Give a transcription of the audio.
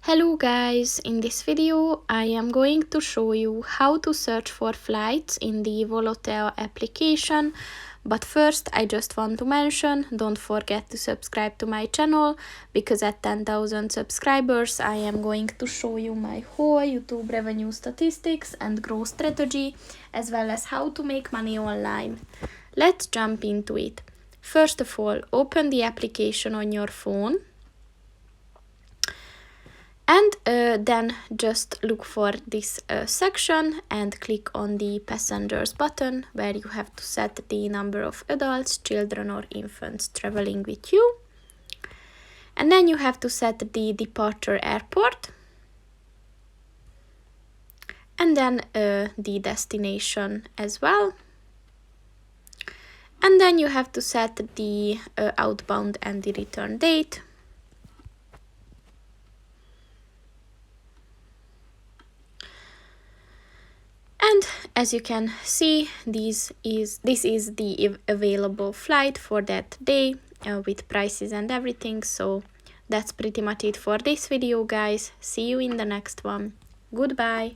Hello guys, in this video I am going to show you how to search for flights in the Volotea application. But first I just want to mention, don't forget to subscribe to my channel, because at 10,000 subscribers I am going to show you my whole YouTube revenue statistics and growth strategy, as well as how to make money online. Let's jump into it. First of all, open the application on your phone. And then just look for this section and click on the passengers button, where you have to set the number of adults, children or infants traveling with you. And then you have to set the departure airport. And then the destination as well. And then you have to set the outbound and the return date. And as you can see, this is the available flight for that day with prices and everything. So that's pretty much it for this video, guys. See you in the next one. Goodbye.